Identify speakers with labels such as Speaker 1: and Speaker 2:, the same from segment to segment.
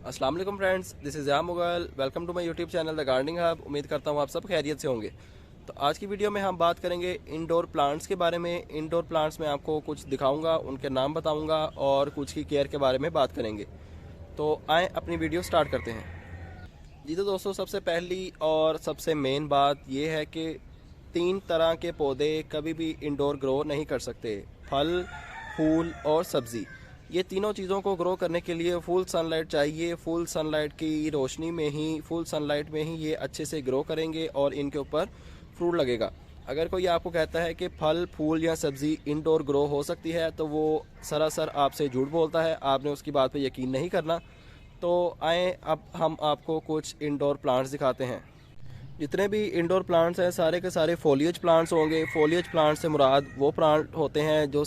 Speaker 1: अस्सलाम वालेकुम friends, this is या Mughal. Welcome to my YouTube channel the gardening hub. उम्मीद करता हूँ आप सब खैरियत से होंगे। तो आज की वीडियो में हम बात करेंगे इंडोर प्लांट्स के बारे में। इंडोर प्लांट्स में आपको कुछ दिखाऊंगा, उनके नाम बताऊंगा और कुछ की केयर के बारे में बात करेंगे। तो आए अपनी वीडियो स्टार्ट करते हैं। जी तो दोस्तों, सबसे पहली और सबसे मेन बात यह है कि 3 तरह के पौधे कभी भी इंडोर ग्रो नहीं कर सकते। फल, फूल और सब्ज़ी, ये तीनों चीज़ों को ग्रो करने के लिए फुल सनलाइट चाहिए। फुल सनलाइट की रोशनी में ही, फुल सनलाइट में ही ये अच्छे से ग्रो करेंगे और इनके ऊपर फ्रूट लगेगा। अगर कोई आपको कहता है कि फल, फूल या सब्ज़ी इंडोर ग्रो हो सकती है तो वो सरासर आपसे झूठ बोलता है। आपने उसकी बात पे यकीन नहीं करना। तो आए अब हम आपको कुछ इंडोर प्लांट्स दिखाते हैं। जितने भी इंडोर प्लांट्स हैं सारे के सारे फोलिएज प्लांट्स होंगे। फोलिएज प्लांट से मुराद वो प्लांट होते हैं जो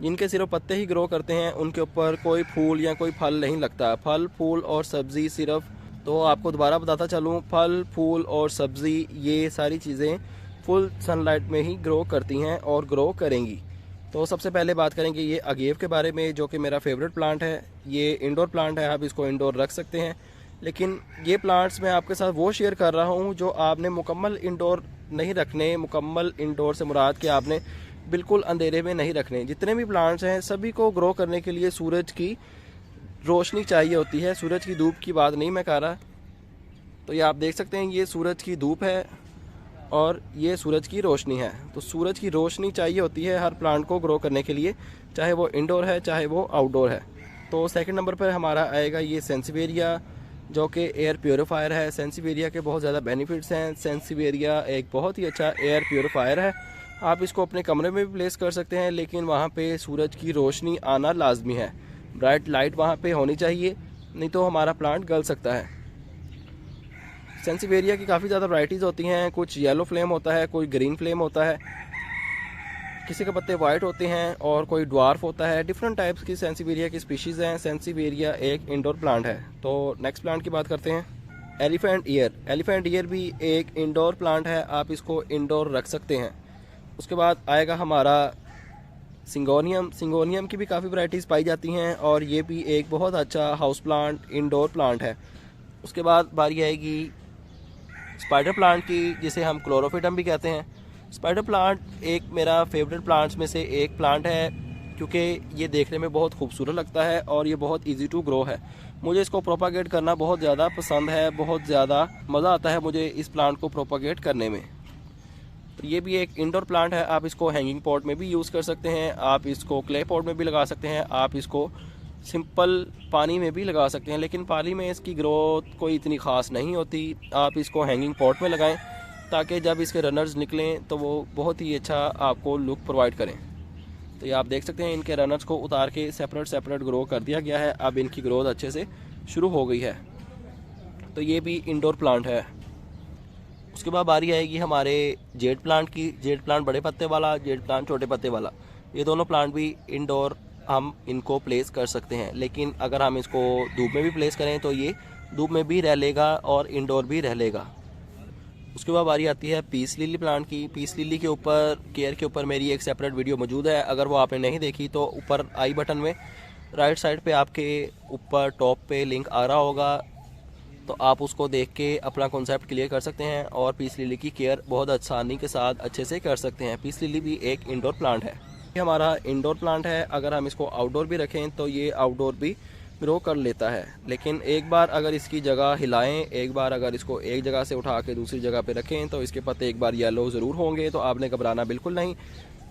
Speaker 1: जिनके सिर्फ पत्ते ही ग्रो करते हैं, उनके ऊपर कोई फूल या कोई फल नहीं लगता। फल, फूल और सब्ज़ी सिर्फ, तो आपको दोबारा बताता चलूँ, फल, फूल और सब्ज़ी ये सारी चीज़ें फुल सनलाइट में ही ग्रो करती हैं और ग्रो करेंगी। तो सबसे पहले बात करेंगे ये अगेव के बारे में, जो कि मेरा फेवरेट प्लांट है। ये इंडोर प्लांट है, आप इसको इंडोर रख सकते हैं। लेकिन ये प्लांट्स मैं आपके साथ वो शेयर कर रहा हूँ जो आपने मुकम्मल इंडोर नहीं रखने। मुकम्मल इंडोर से मुराद कि आपने बिल्कुल अंधेरे में नहीं रखने। जितने भी प्लांट्स हैं सभी को ग्रो करने के लिए सूरज की रोशनी चाहिए होती है। सूरज की धूप की बात नहीं मैं कर रहा। तो ये आप देख सकते हैं, ये सूरज की धूप है और ये सूरज की रोशनी है। तो सूरज की रोशनी चाहिए होती है हर प्लांट को ग्रो करने के लिए, चाहे वो इंडोर है चाहे वो आउटडोर है। तो सेकंड नंबर पर हमारा आएगा ये सेंसिवेरिया, जो कि एयर प्योरीफायर है। सेंसिवेरिया के बहुत ज़्यादा बेनिफिट्स हैं। सेंसिवेरिया एक बहुत ही अच्छा एयर प्योरीफायर है। आप इसको अपने कमरे में भी प्लेस कर सकते हैं, लेकिन वहाँ पे सूरज की रोशनी आना लाजमी है। ब्राइट लाइट वहाँ पे होनी चाहिए, नहीं तो हमारा प्लांट गल सकता है। सेंसिवेरिया की काफ़ी ज़्यादा वैरायटीज़ होती हैं। कुछ येलो फ्लेम होता है, कोई ग्रीन फ्लेम होता है, किसी के पत्ते वाइट होते हैं और कोई ड्वार्फ होता है। डिफरेंट टाइप्स की सेंसिवेरिया की स्पीशीज़ हैं। सेंसिवेरिया एक इंडोर प्लांट है। तो नेक्स्ट प्लांट की बात करते हैं, एलिफेंट ईयर। एलिफेंट ईयर भी एक इंडोर प्लांट है, आप इसको इंडोर रख सकते हैं। उसके बाद आएगा हमारा सिंगोनियम। सिंगोनियम की भी काफ़ी वैरायटीज़ पाई जाती हैं और ये भी एक बहुत अच्छा हाउस प्लांट, इंडोर प्लांट है। उसके बाद बारी आएगी स्पाइडर प्लांट की, जिसे हम क्लोरोफिटम भी कहते हैं। स्पाइडर प्लांट एक मेरा फेवरेट प्लांट्स में से एक प्लांट है, क्योंकि ये देखने में बहुत खूबसूरत लगता है और ये बहुत इजी टू ग्रो है। मुझे इसको प्रोपागेट करना बहुत ज़्यादा पसंद है, बहुत ज़्यादा मज़ा आता है मुझे इस प्लांट को प्रोपागेट करने में। तो ये भी एक इंडोर प्लांट है। आप इसको हैंगिंग पॉट में भी यूज़ कर सकते हैं, आप इसको क्ले पॉट में भी लगा सकते हैं, आप इसको सिंपल पानी में भी लगा सकते हैं। लेकिन पानी में इसकी ग्रोथ कोई इतनी ख़ास नहीं होती। आप इसको हैंगिंग पॉट में लगाएं ताकि जब इसके रनर्स निकलें तो वो बहुत ही अच्छा आपको लुक प्रोवाइड करें। तो ये आप देख सकते हैं, इनके रनर्स को उतार के सेपरेट सेपरेट ग्रो कर दिया गया है। अब इनकी ग्रोथ अच्छे से शुरू हो गई है। तो ये भी इंडोर प्लांट है। उसके बाद बारी आएगी हमारे जेड प्लांट की। जेड प्लांट बड़े पत्ते वाला, जेड प्लांट छोटे पत्ते वाला, ये दोनों प्लांट भी इंडोर हम इनको प्लेस कर सकते हैं। लेकिन अगर हम इसको धूप में भी प्लेस करें तो ये धूप में भी रह लेगा और इंडोर भी रह लेगा। उसके बाद बारी आती है पीस लिली प्लांट की। पीस लिली के ऊपर, केयर के ऊपर मेरी एक सेपरेट वीडियो मौजूद है। अगर वो आपने नहीं देखी तो ऊपर आई बटन में राइट साइड पे आपके ऊपर टॉप पे लिंक आ रहा होगा, तो आप उसको देख के अपना कॉन्सेप्ट क्लियर कर सकते हैं और पीस लिली की केयर बहुत आसानी के साथ अच्छे से कर सकते हैं। पीस लिली भी एक इंडोर प्लांट है। ये हमारा इंडोर प्लांट है। अगर हम इसको आउटडोर भी रखें तो ये आउटडोर भी ग्रो कर लेता है। लेकिन एक बार अगर इसकी जगह हिलाएं, एक बार अगर इसको एक जगह से उठा के दूसरी जगह पे रखें तो इसके पत्ते एक बार येलो ज़रूर होंगे। तो आपने घबराना बिल्कुल नहीं।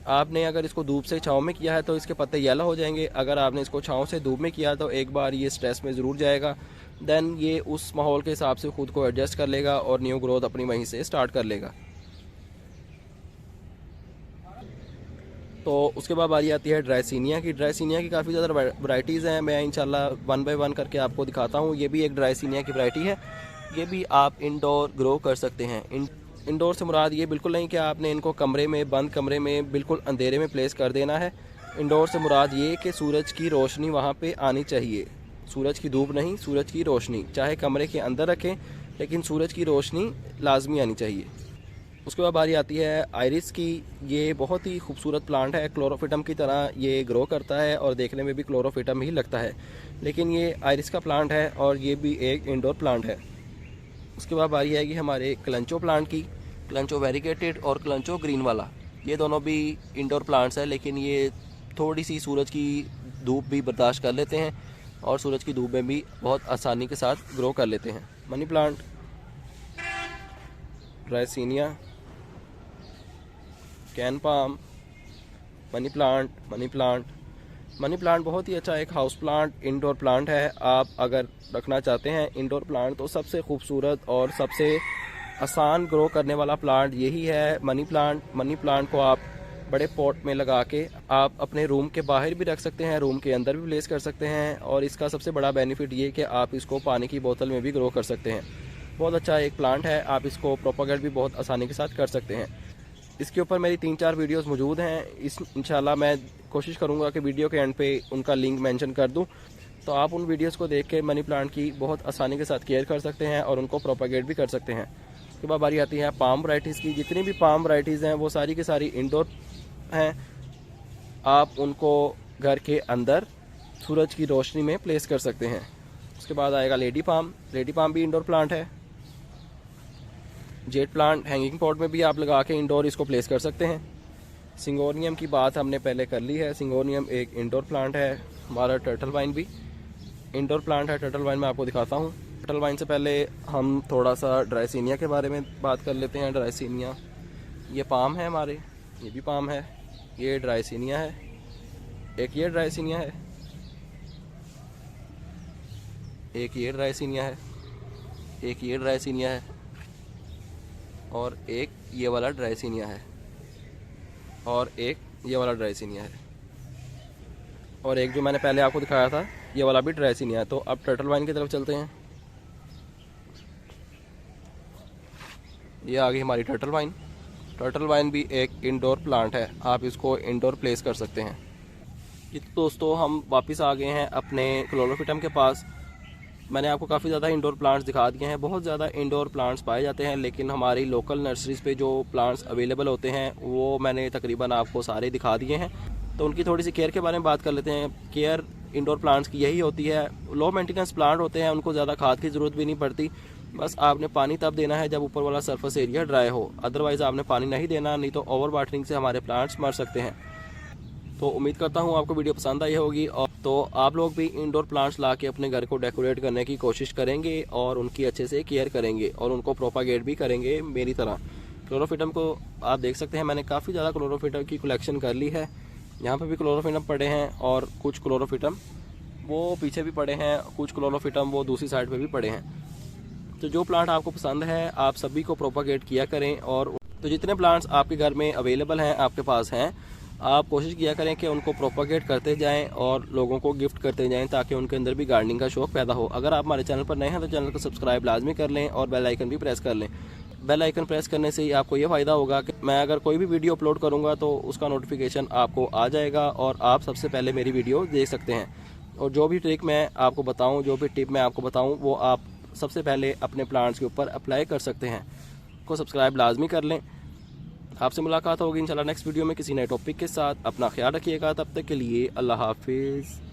Speaker 1: आपने अगर इसको धूप से छाँव में किया है तो इसके पत्ते येलो हो जाएंगे। अगर आपने इसको छाँव से धूप में किया तो एक बार ये स्ट्रेस में ज़रूर जाएगा, देन ये उस माहौल के हिसाब से ख़ुद को एडजस्ट कर लेगा और न्यू ग्रोथ अपनी वहीं से स्टार्ट कर लेगा। तो उसके बाद बारी आती है ड्राइसिनिया की। ड्राइसिनिया की काफ़ी ज़्यादा वैरायटीज़ हैं। मैं इंशाल्लाह वन बाय वन करके आपको दिखाता हूँ। ये भी एक ड्राइसिनिया की वैरायटी है। ये भी आप इंडोर ग्रो कर सकते हैं। इंडोर से मुराद ये बिल्कुल नहीं कि आपने इनको कमरे में, बंद कमरे में, बिल्कुल अंधेरे में प्लेस कर देना है। इंडोर से मुराद ये कि सूरज की रोशनी वहाँ पे आनी चाहिए। सूरज की धूप नहीं, सूरज की रोशनी। चाहे कमरे के अंदर रखें, लेकिन सूरज की रोशनी लाजमी आनी चाहिए। उसके बाद बारी आती है आयरिस की। ये बहुत ही खूबसूरत प्लांट है, क्लोरोफिटम की तरह ये ग्रो करता है और देखने में भी क्लोरोफिटम ही लगता है, लेकिन ये आयरिस का प्लांट है और ये भी एक इंडोर प्लांट है। उसके बाद बारी आएगी हमारे क्लंचो प्लांट की। क्लंचो वेरिगेटेड और क्लंचो ग्रीन वाला, ये दोनों भी इंडोर प्लांट्स हैं, लेकिन ये थोड़ी सी सूरज की धूप भी बर्दाश्त कर लेते हैं और सूरज की धूप में भी बहुत आसानी के साथ ग्रो कर लेते हैं। Money plant, dracaena, cane palm, money plant. Money plant बहुत ही अच्छा एक हाउस प्लांट, इंडोर प्लांट है। आप अगर रखना चाहते हैं इंडोर प्लांट तो सबसे खूबसूरत और सबसे आसान ग्रो करने वाला प्लांट यही है मनी प्लांट। मनी प्लांट को आप बड़े पॉट में लगा के आप अपने रूम के बाहर भी रख सकते हैं, रूम के अंदर भी प्लेस कर सकते हैं, और इसका सबसे बड़ा बेनिफिट ये कि आप इसको पानी की बोतल में भी ग्रो कर सकते हैं। बहुत अच्छा एक प्लांट है, आप इसको प्रोपागेट भी बहुत आसानी के साथ कर सकते हैं। इसके ऊपर मेरी 3-4 वीडियोस मौजूद हैं। इंशाल्लाह मैं कोशिश करूंगा कि वीडियो के एंड पे उनका लिंक मेंशन कर दूं, तो आप उन वीडियोस को देख के मनी प्लांट की बहुत आसानी के साथ केयर कर सकते हैं और उनको प्रोपागेट भी कर सकते हैं। उसके बाद बारी आती है पाम वैराइटीज़ की। जितनी भी पाम वैराइटीज़ हैं वो सारी की सारी इंडोर हैं। आप उनको घर के अंदर सूरज की रोशनी में प्लेस कर सकते हैं। उसके बाद आएगा लेडी पाम। लेडी पाम भी इंडोर प्लांट है। जेट प्लांट हैंगिंग पॉट में भी आप लगा के इंडोर इसको प्लेस कर सकते हैं। सिंगोनियम की बात हमने पहले कर ली है। सिंगोनियम एक इंडोर प्लांट है। हमारा टर्टल वाइन भी इंडोर प्लांट है। टर्टल वाइन मैं आपको दिखाता हूँ। टर्टल वाइन से पहले हम थोड़ा सा ड्राइसिनिया के बारे में बात कर लेते हैं। ड्राइसिनिया, ये पाम है हमारे, ये भी पाम है, ये ड्राइसिनिया है, एक ये ड्राइसिनिया है, एक ये ड्राइसिनिया है, एक ये ड्राइसिनिया है, और एक ये वाला ड्राइसिनिया है, और एक ये वाला ड्राइसिनिया है, और एक जो मैंने पहले आपको दिखाया था ये वाला भी ड्राइसिनिया है। तो अब टर्टल वाइन की तरफ चलते हैं। ये आ गई हमारी टर्टल वाइन। टर्टल वाइन भी एक इंडोर प्लांट है, आप इसको इंडोर प्लेस कर सकते हैं। ये दोस्तों हम वापस आ गए हैं अपने क्लोरोफिटम के पास। मैंने आपको काफ़ी ज़्यादा इंडोर प्लांट्स दिखा दिए हैं। बहुत ज़्यादा इंडोर प्लांट्स पाए जाते हैं, लेकिन हमारी लोकल नर्सरीज़ पे जो प्लांट्स अवेलेबल होते हैं वो मैंने तकरीबन आपको सारे दिखा दिए हैं। तो उनकी थोड़ी सी केयर के बारे में बात कर लेते हैं। केयर इंडोर प्लांट्स की यही होती है। लो मेंटेनेंस प्लांट होते हैं, उनको ज़्यादा खाद की ज़रूरत भी नहीं पड़ती। बस आपने पानी तब देना है जब ऊपर वाला सरफेस एरिया ड्राई हो, अदरवाइज़ आपने पानी नहीं देना, नहीं तो ओवर वाटरिंग से हमारे प्लांट्स मर सकते हैं। तो उम्मीद करता हूँ आपको वीडियो पसंद आई होगी, और तो आप लोग भी इंडोर प्लांट्स ला के अपने घर को डेकोरेट करने की कोशिश करेंगे और उनकी अच्छे से केयर करेंगे और उनको प्रोपागेट भी करेंगे मेरी तरह। क्लोरोफिटम को आप देख सकते हैं, मैंने काफ़ी ज़्यादा क्लोरोफिटम की कलेक्शन कर ली है। यहाँ पे भी क्लोरोफिटम पड़े हैं और कुछ क्लोरोफिटम वो पीछे भी पड़े हैं, कुछ क्लोरोफिटम वो दूसरी साइड पे भी पड़े हैं। तो जो प्लांट आपको पसंद है आप सभी को प्रोपागेट किया करें। और तो जितने प्लांट्स आपके घर में अवेलेबल हैं, आपके पास हैं, आप कोशिश किया करें कि उनको प्रोपागेट करते जाएं और लोगों को गिफ्ट करते जाएं, ताकि उनके अंदर भी गार्डनिंग का शौक़ पैदा हो। अगर आप हमारे चैनल पर नए हैं तो चैनल को सब्सक्राइब लाजमी कर लें और बेल आइकन भी प्रेस कर लें। बेल आइकन प्रेस करने से ही आपको ये फ़ायदा होगा कि मैं अगर कोई भी वीडियो अपलोड करूँगा तो उसका नोटिफिकेशन आपको आ जाएगा और आप सबसे पहले मेरी वीडियो देख सकते हैं। और जो भी ट्रिक मैं आपको बताऊँ, जो भी टिप मैं आपको बताऊँ, वो आप सबसे पहले अपने प्लांट्स के ऊपर अप्लाई कर सकते हैं। को सब्सक्राइब लाजमी कर लें। आपसे मुलाकात होगी इंशाल्लाह नेक्स्ट वीडियो में किसी नए टॉपिक के साथ। अपना ख्याल रखिएगा, तब तक के लिए अल्लाह हाफिज़।